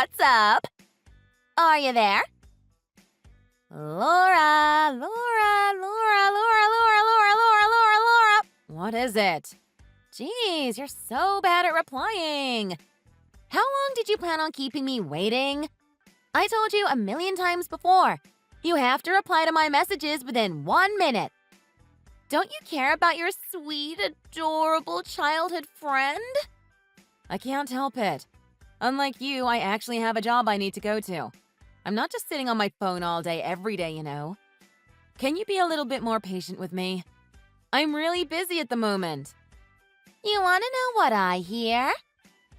What's up? Are you there? Laura, Laura, Laura, Laura, Laura, Laura, Laura, Laura, Laura. What is it? Jeez, you're so bad at replying. How long did you plan on keeping me waiting? I told you a million times before. You have to reply to my messages within 1 minute. Don't you care about your sweet, adorable childhood friend? I can't help it. Unlike you, I actually have a job I need to go to. I'm not just sitting on my phone all day, every day, you know. Can you be a little bit more patient with me? I'm really busy at the moment. You want to know what I hear?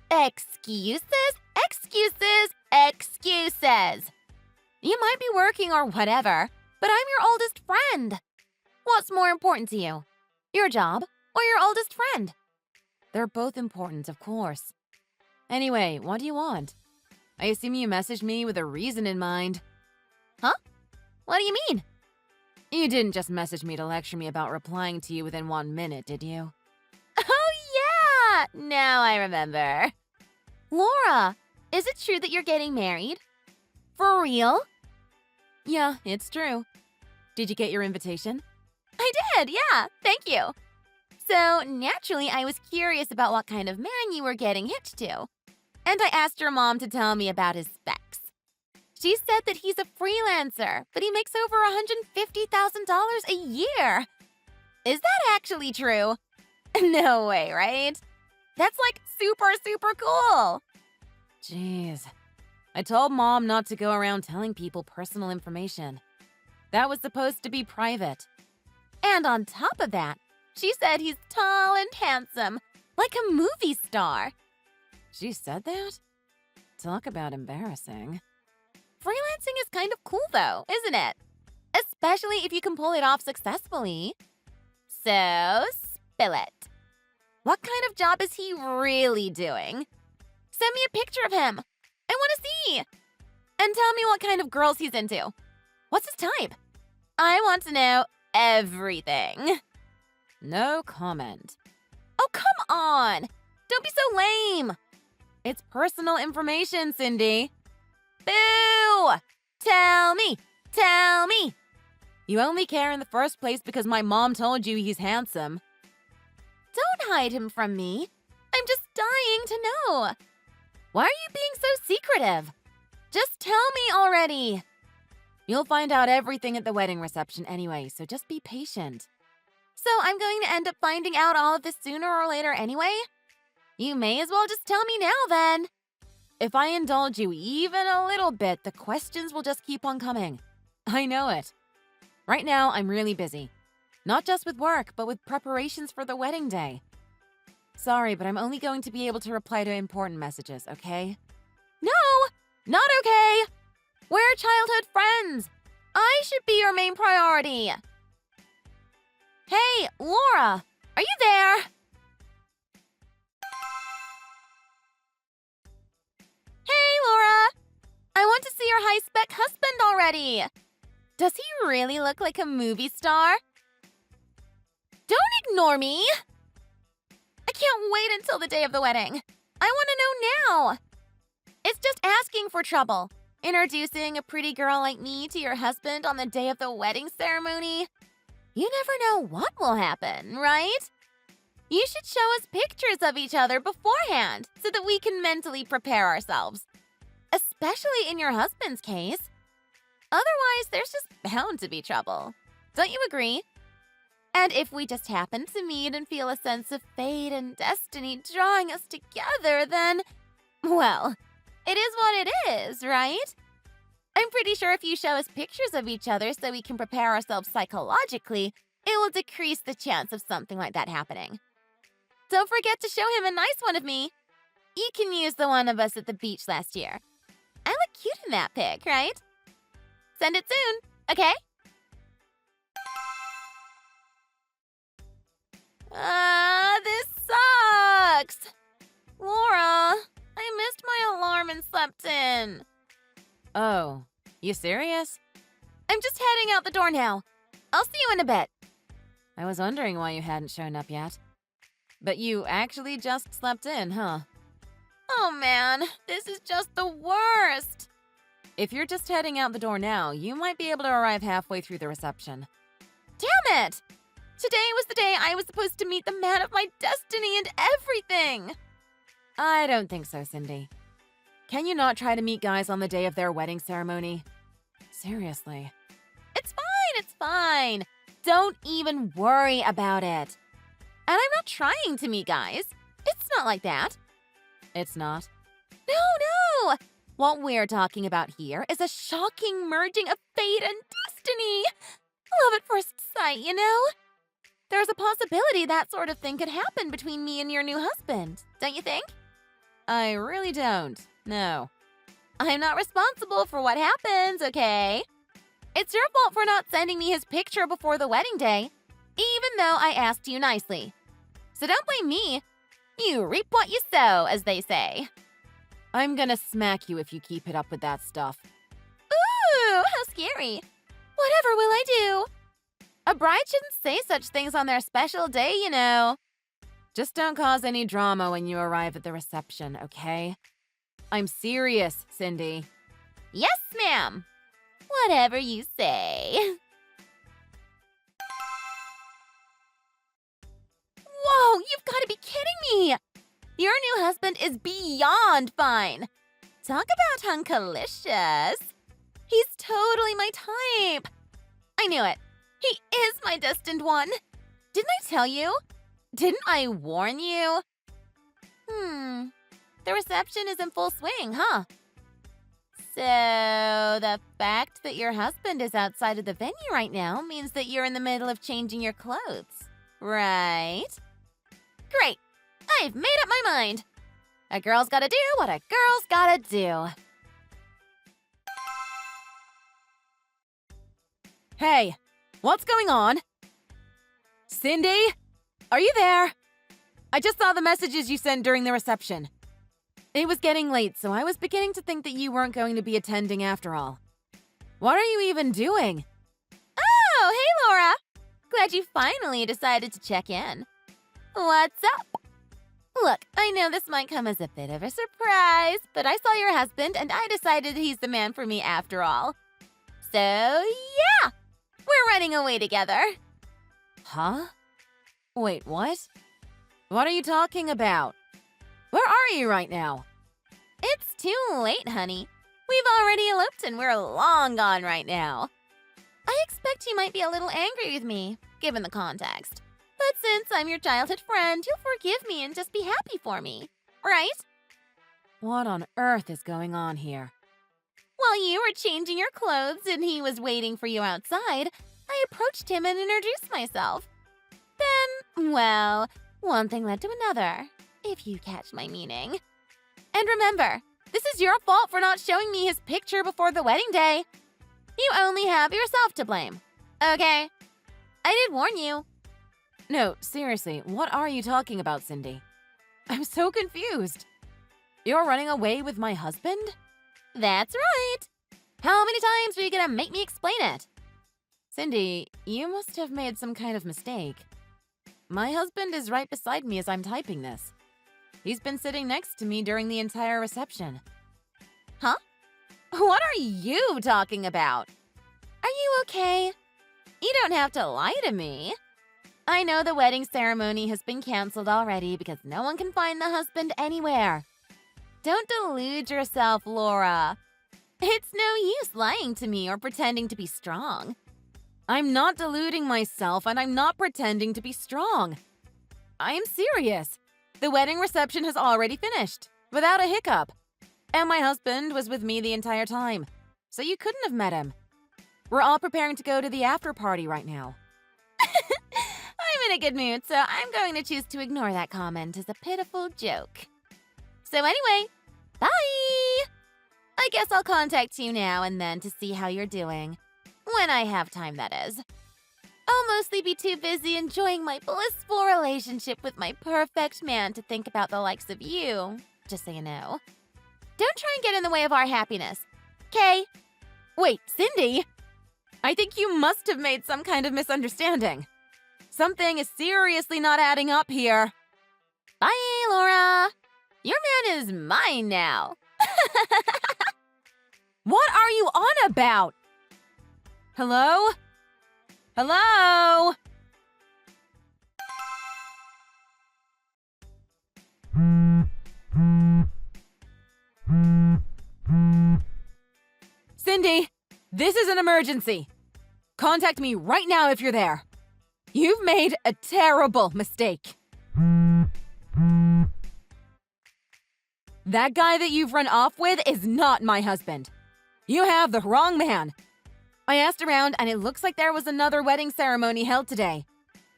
Excuses, excuses, excuses. You might be working or whatever, but I'm your oldest friend. What's more important to you? Your job or your oldest friend? They're both important, of course. Anyway, what do you want? I assume you messaged me with a reason in mind. Huh? What do you mean? You didn't just message me to lecture me about replying to you within 1 minute, did you? Oh, yeah! Now I remember. Laura, is it true that you're getting married? For real? Yeah, it's true. Did you get your invitation? I did, yeah. Thank you. So, naturally, I was curious about what kind of man you were getting hitched to. And I asked your mom to tell me about his specs. She said that he's a freelancer, but he makes over $150,000 a year. Is that actually true? No way, right? That's like super, super cool. Jeez. I told Mom not to go around telling people personal information. That was supposed to be private. And on top of that, she said he's tall and handsome, like a movie star. She said that? Talk about embarrassing. Freelancing is kind of cool though, isn't it? Especially if you can pull it off successfully. So, spill it. What kind of job is he really doing? Send me a picture of him. I want to see. And tell me what kind of girls he's into. What's his type? I want to know everything. No comment. Oh, come on. Don't be so lame. It's personal information, Cindy. Boo! Tell me. Tell me. You only care in the first place because my mom told you he's handsome. Don't hide him from me. I'm just dying to know. Why are you being so secretive? Just tell me already. You'll find out everything at the wedding reception anyway, so just be patient. So I'm going to end up finding out all of this sooner or later anyway? You may as well just tell me now then. If I indulge you even a little bit, the questions will just keep on coming. I know it. Right now, I'm really busy. Not just with work, but with preparations for the wedding day. Sorry, but I'm only going to be able to reply to important messages, okay? No! Not okay! We're childhood friends! I should be your main priority! Hey, Laura! Are you there? Hey, Laura! I want to see your high-spec husband already! Does he really look like a movie star? Don't ignore me! I can't wait until the day of the wedding. I want to know now. It's just asking for trouble. Introducing a pretty girl like me to your husband on the day of the wedding ceremony. You never know what will happen, right? You should show us pictures of each other beforehand so that we can mentally prepare ourselves. Especially in your husband's case. Otherwise, there's just bound to be trouble. Don't you agree? And if we just happen to meet and feel a sense of fate and destiny drawing us together, then, well, it is what it is, right? I'm pretty sure if you show us pictures of each other so we can prepare ourselves psychologically, it will decrease the chance of something like that happening. Don't forget to show him a nice one of me. You can use the one of us at the beach last year. I look cute in that pic, right? Send it soon, okay? This sucks! Laura, I missed my alarm and slept in. Oh, you serious? I'm just heading out the door now. I'll see you in a bit. I was wondering why you hadn't shown up yet. But you actually just slept in, huh? Oh man, this is just the worst. If you're just heading out the door now, you might be able to arrive halfway through the reception. Damn it! Today was the day I was supposed to meet the man of my destiny and everything! I don't think so, Cindy. Can you not try to meet guys on the day of their wedding ceremony? Seriously. It's fine. Don't even worry about it. And I'm not trying to meet guys. It's not like that. It's not? No! What we're talking about here is a shocking merging of fate and destiny. Love at first sight, you know? There's a possibility that sort of thing could happen between me and your new husband, don't you think? I really don't, no. I'm not responsible for what happens, okay? It's your fault for not sending me his picture before the wedding day, even though I asked you nicely. So don't blame me. You reap what you sow, as they say. I'm gonna smack you if you keep it up with that stuff. Ooh, how scary. Whatever will I do? A bride shouldn't say such things on their special day, you know. Just don't cause any drama when you arrive at the reception, okay? I'm serious, Cindy. Yes, ma'am. Whatever you say. Whoa, you've got to be kidding me! Your new husband is beyond fine. Talk about hunkalicious. He's totally my type. I knew it. He is my destined one. Didn't I tell you? Didn't I warn you? The reception is in full swing, huh? So, the fact that your husband is outside of the venue right now means that you're in the middle of changing your clothes, right? Great! I've made up my mind. A girl's gotta do what a girl's gotta do. Hey, what's going on? Cindy? Are you there? I just saw the messages you sent during the reception. It was getting late, so I was beginning to think that you weren't going to be attending after all. What are you even doing? Oh, hey, Laura. Glad you finally decided to check in. What's up? Look, I know this might come as a bit of a surprise, but I saw your husband and I decided he's the man for me after all. So, yeah, we're running away together. Huh? Wait, what? What are you talking about? Where are you right now? It's too late, honey. We've already eloped and we're long gone right now. I expect you might be a little angry with me, given the context. But since I'm your childhood friend, you'll forgive me and just be happy for me, right? What on earth is going on here? While you were changing your clothes and he was waiting for you outside, I approached him and introduced myself. Then, well, one thing led to another, if you catch my meaning. And remember, this is your fault for not showing me his picture before the wedding day. You only have yourself to blame, okay? I did warn you. No, seriously, what are you talking about, Cindy? I'm so confused. You're running away with my husband? That's right. How many times are you gonna make me explain it? Cindy, you must have made some kind of mistake. My husband is right beside me as I'm typing this. He's been sitting next to me during the entire reception. Huh? What are you talking about? Are you okay? You don't have to lie to me. I know the wedding ceremony has been canceled already because no one can find the husband anywhere. Don't delude yourself, Laura. It's no use lying to me or pretending to be strong. I'm not deluding myself and I'm not pretending to be strong. I am serious. The wedding reception has already finished, without a hiccup. And my husband was with me the entire time, so you couldn't have met him. We're all preparing to go to the after party right now. I'm in a good mood, so I'm going to choose to ignore that comment as a pitiful joke. So anyway, bye! I guess I'll contact you now and then to see how you're doing. When I have time, that is. I'll mostly be too busy enjoying my blissful relationship with my perfect man to think about the likes of you, just so you know. Don't try and get in the way of our happiness, okay? Wait, Cindy? I think you must have made some kind of misunderstanding. Something is seriously not adding up here. Bye, Laura. Your man is mine now. What are you on about? Hello? Hello? Cindy, this is an emergency. Contact me right now if you're there. You've made a terrible mistake. That guy that you've run off with is not my husband. You have the wrong man. I asked around and it looks like there was another wedding ceremony held today.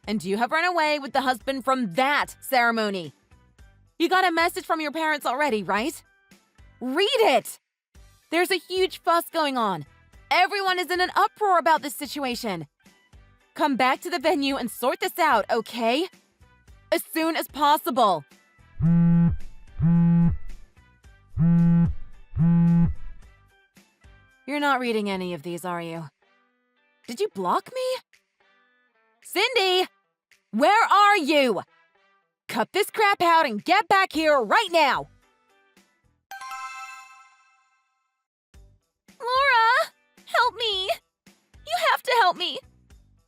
And you have run away with the husband from that ceremony. You got a message from your parents already, right? Read it! There's a huge fuss going on. Everyone is in an uproar about this situation. Come back to the venue and sort this out, okay? As soon as possible. You're not reading any of these, are you? Did you block me? Cindy! Where are you? Cut this crap out and get back here right now! Laura! Help me! You have to help me!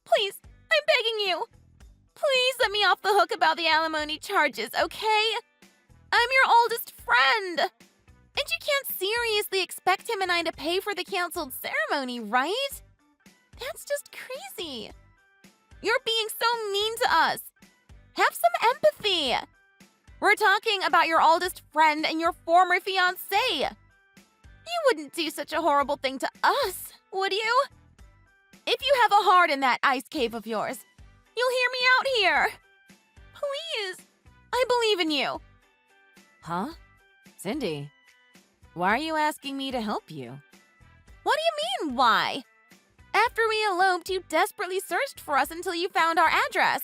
Please, I'm begging you! Please let me off the hook about the alimony charges, okay? I'm your oldest friend! And you can't seriously expect him and I to pay for the canceled ceremony, right? That's just crazy. You're being so mean to us. Have some empathy. We're talking about your oldest friend and your former fiancé. You wouldn't do such a horrible thing to us, would you? If you have a heart in that ice cave of yours, you'll hear me out here. Please, I believe in you. Huh? Cindy, why are you asking me to help you? What do you mean, why? After we eloped, you desperately searched for us until you found our address.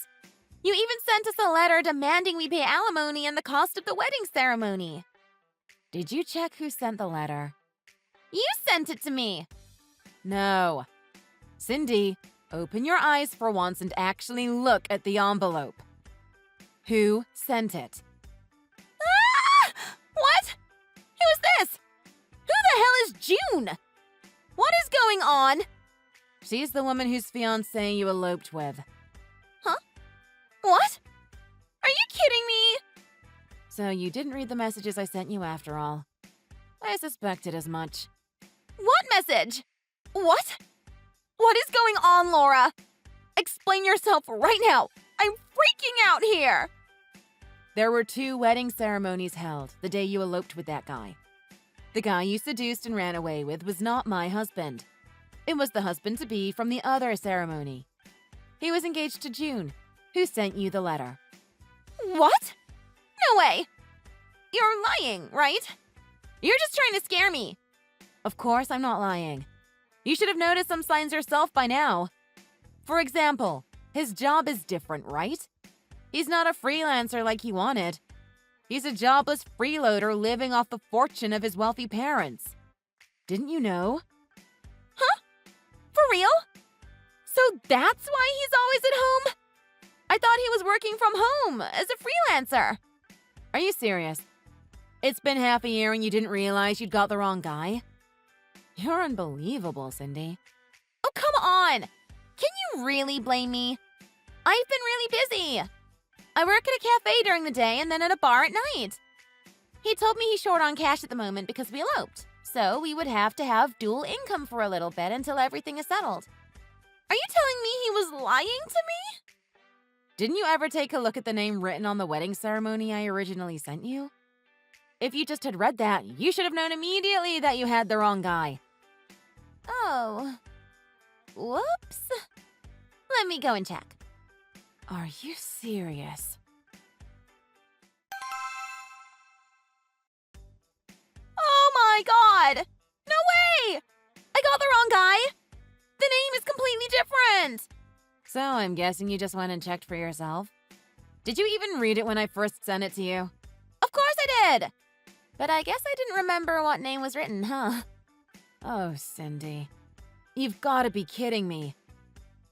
You even sent us a letter demanding we pay alimony and the cost of the wedding ceremony. Did you check who sent the letter? You sent it to me. No. Cindy, open your eyes for once and actually look at the envelope. Who sent it? Ah! What? Who is this? Who the hell is June? What is going on? She's the woman whose fiancé you eloped with. Huh? What? Are you kidding me? So you didn't read the messages I sent you after all. I suspected as much. What message? What? What is going on, Laura? Explain yourself right now. I'm freaking out here. There were 2 wedding ceremonies held the day you eloped with that guy. The guy you seduced and ran away with was not my husband. It was the husband-to-be from the other ceremony. He was engaged to June, who sent you the letter. What? No way! You're lying, right? You're just trying to scare me. Of course I'm not lying. You should have noticed some signs yourself by now. For example, his job is different, right? He's not a freelancer like he wanted. He's a jobless freeloader living off the fortune of his wealthy parents. Didn't you know? Huh? For real? So that's why he's always at home? I thought he was working from home as a freelancer. Are you serious? It's been half a year and you didn't realize you'd got the wrong guy? You're unbelievable, Cindy. Oh, come on! Can you really blame me? I've been really busy. I work at a cafe during the day and then at a bar at night. He told me he's short on cash at the moment because we eloped, so we would have to have dual income for a little bit until everything is settled. Are you telling me he was lying to me? Didn't you ever take a look at the name written on the wedding ceremony I originally sent you? If you just had read that, you should have known immediately that you had the wrong guy. Oh. Whoops. Let me go and check. Are you serious? Oh my god! No way! I got the wrong guy! The name is completely different! So I'm guessing you just went and checked for yourself? Did you even read it when I first sent it to you? Of course I did! But I guess I didn't remember what name was written, huh? Oh, Cindy. You've got to be kidding me.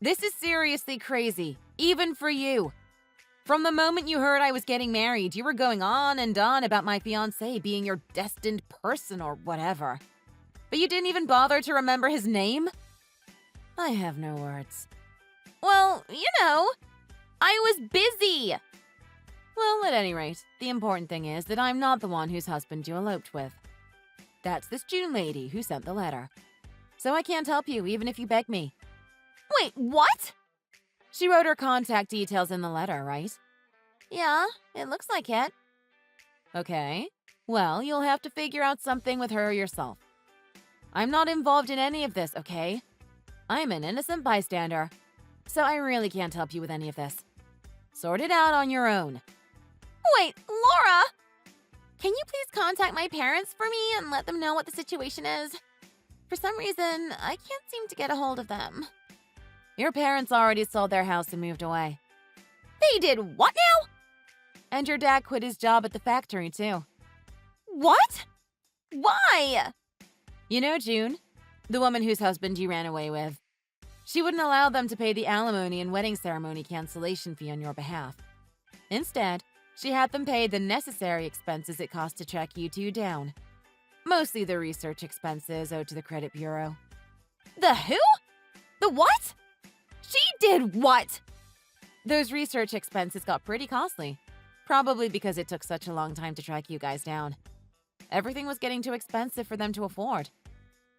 This is seriously crazy, even for you. From the moment you heard I was getting married, you were going on and on about my fiancé being your destined person or whatever. But you didn't even bother to remember his name? I have no words. Well, I was busy. Well, at any rate, the important thing is that I'm not the one whose husband you eloped with. That's this June lady who sent the letter. So I can't help you, even if you beg me. Wait, what? She wrote her contact details in the letter, right? Yeah, it looks like it. Okay. Well, you'll have to figure out something with her yourself. I'm not involved in any of this, okay? I'm an innocent bystander, so I really can't help you with any of this. Sort it out on your own. Wait, Laura! Can you please contact my parents for me and let them know what the situation is? For some reason, I can't seem to get a hold of them. Your parents already sold their house and moved away. They did what now? And your dad quit his job at the factory, too. What? Why? You know June, the woman whose husband you ran away with. She wouldn't allow them to pay the alimony and wedding ceremony cancellation fee on your behalf. Instead, she had them pay the necessary expenses it cost to track you two down. Mostly the research expenses owed to the credit bureau. The who? The what? She did what? Those research expenses got pretty costly. Probably because it took such a long time to track you guys down. Everything was getting too expensive for them to afford.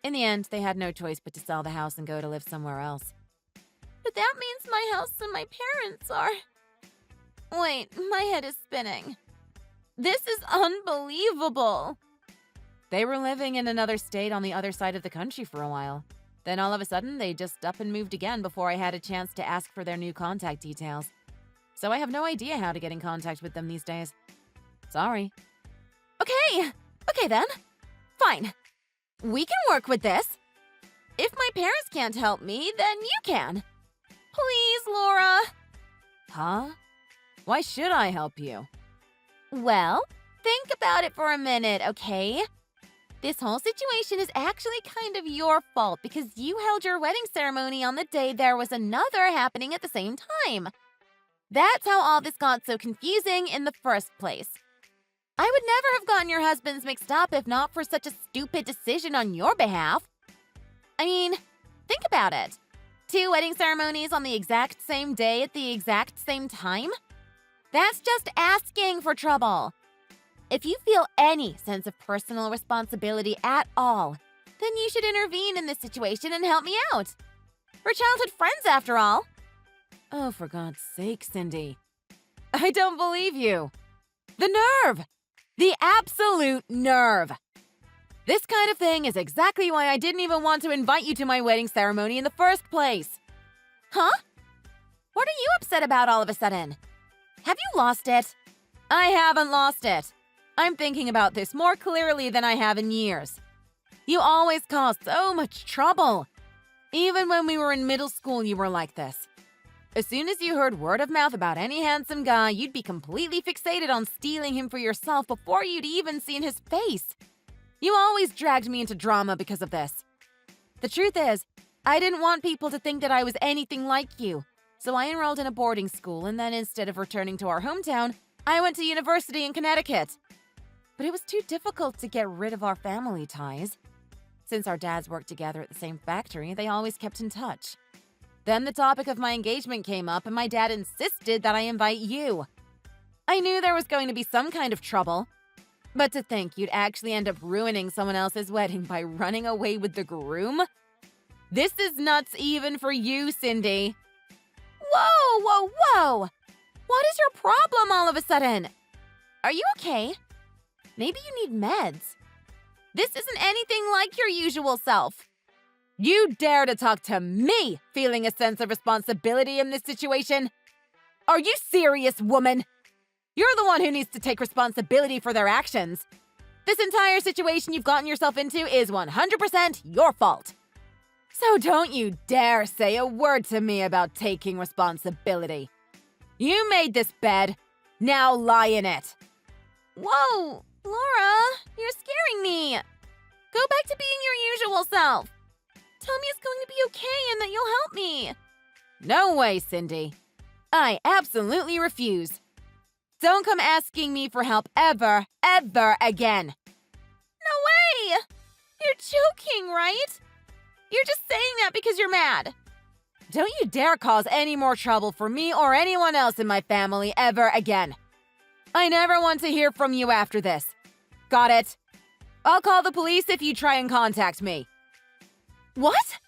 In the end, they had no choice but to sell the house and go to live somewhere else. But that means my house and my parents are... Wait, my head is spinning. This is unbelievable. They were living in another state on the other side of the country for a while. Then all of a sudden, they just up and moved again before I had a chance to ask for their new contact details. So I have no idea how to get in contact with them these days. Sorry. Okay then. Fine. We can work with this. If my parents can't help me, then you can. Please, Laura. Huh? Why should I help you? Well, think about it for a minute, okay? This whole situation is actually kind of your fault because you held your wedding ceremony on the day there was another happening at the same time. That's how all this got so confusing in the first place. I would never have gotten your husbands mixed up if not for such a stupid decision on your behalf. I mean, think about it. 2 wedding ceremonies on the exact same day at the exact same time? That's just asking for trouble. If you feel any sense of personal responsibility at all, then you should intervene in this situation and help me out. We're childhood friends, after all. Oh, for God's sake, Cindy. I don't believe you. The nerve! The absolute nerve! This kind of thing is exactly why I didn't even want to invite you to my wedding ceremony in the first place. Huh? What are you upset about all of a sudden? Have you lost it? I haven't lost it. I'm thinking about this more clearly than I have in years. You always caused so much trouble. Even when we were in middle school, you were like this. As soon as you heard word of mouth about any handsome guy, you'd be completely fixated on stealing him for yourself before you'd even seen his face. You always dragged me into drama because of this. The truth is, I didn't want people to think that I was anything like you. So I enrolled in a boarding school, and then instead of returning to our hometown, I went to university in Connecticut. But it was too difficult to get rid of our family ties. Since our dads worked together at the same factory, they always kept in touch. Then the topic of my engagement came up, and my dad insisted that I invite you. I knew there was going to be some kind of trouble. But to think you'd actually end up ruining someone else's wedding by running away with the groom? This is nuts even for you, Cindy. Whoa! What is your problem all of a sudden? Are you okay? Maybe you need meds. This isn't anything like your usual self. You dare to talk to me feeling a sense of responsibility in this situation? Are you serious, woman? You're the one who needs to take responsibility for their actions. This entire situation you've gotten yourself into is 100% your fault. So don't you dare say a word to me about taking responsibility. You made this bed. Now lie in it. Whoa, Laura, you're scaring me. Go back to being your usual self. Tell me it's going to be okay and that you'll help me. No way, Cindy. I absolutely refuse. Don't come asking me for help ever again. No way! You're joking, right? You're just saying that because you're mad. Don't you dare cause any more trouble for me or anyone else in my family ever again. I never want to hear from you after this. Got it? I'll call the police if you try and contact me. What?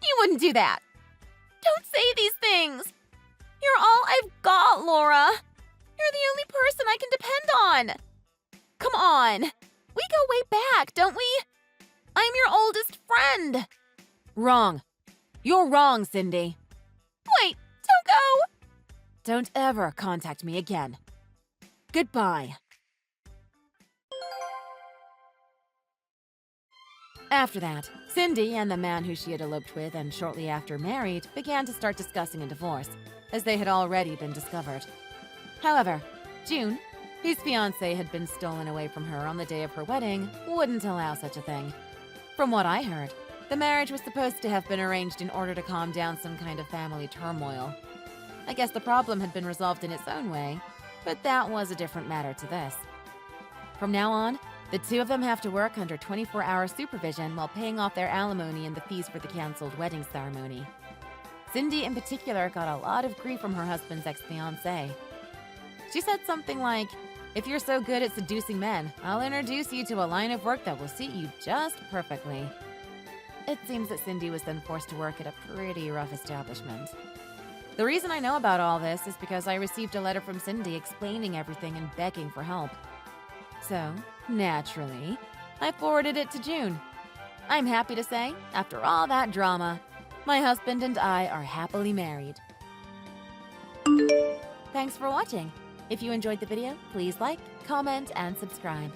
You wouldn't do that. Don't say these things. You're all I've got, Laura. You're the only person I can depend on. Come on. We go way back, don't we? I'm your oldest friend. Wrong. You're wrong, Cindy. Wait, don't go. Don't ever contact me again. Goodbye. After that, Cindy and the man who she had eloped with and shortly after married began to start discussing a divorce, as they had already been discovered. However, June, whose fiancé had been stolen away from her on the day of her wedding, wouldn't allow such a thing. From what I heard, the marriage was supposed to have been arranged in order to calm down some kind of family turmoil. I guess the problem had been resolved in its own way, but that was a different matter to this. From now on, the two of them have to work under 24-hour supervision while paying off their alimony and the fees for the canceled wedding ceremony. Cindy, in particular, got a lot of grief from her husband's ex-fiancé. She said something like, "If you're so good at seducing men, I'll introduce you to a line of work that will suit you just perfectly." It seems that Cindy was then forced to work at a pretty rough establishment. The reason I know about all this is because I received a letter from Cindy explaining everything and begging for help. So, naturally, I forwarded it to June. I'm happy to say, after all that drama, my husband and I are happily married. Thanks for watching. If you enjoyed the video, please like, comment, and subscribe.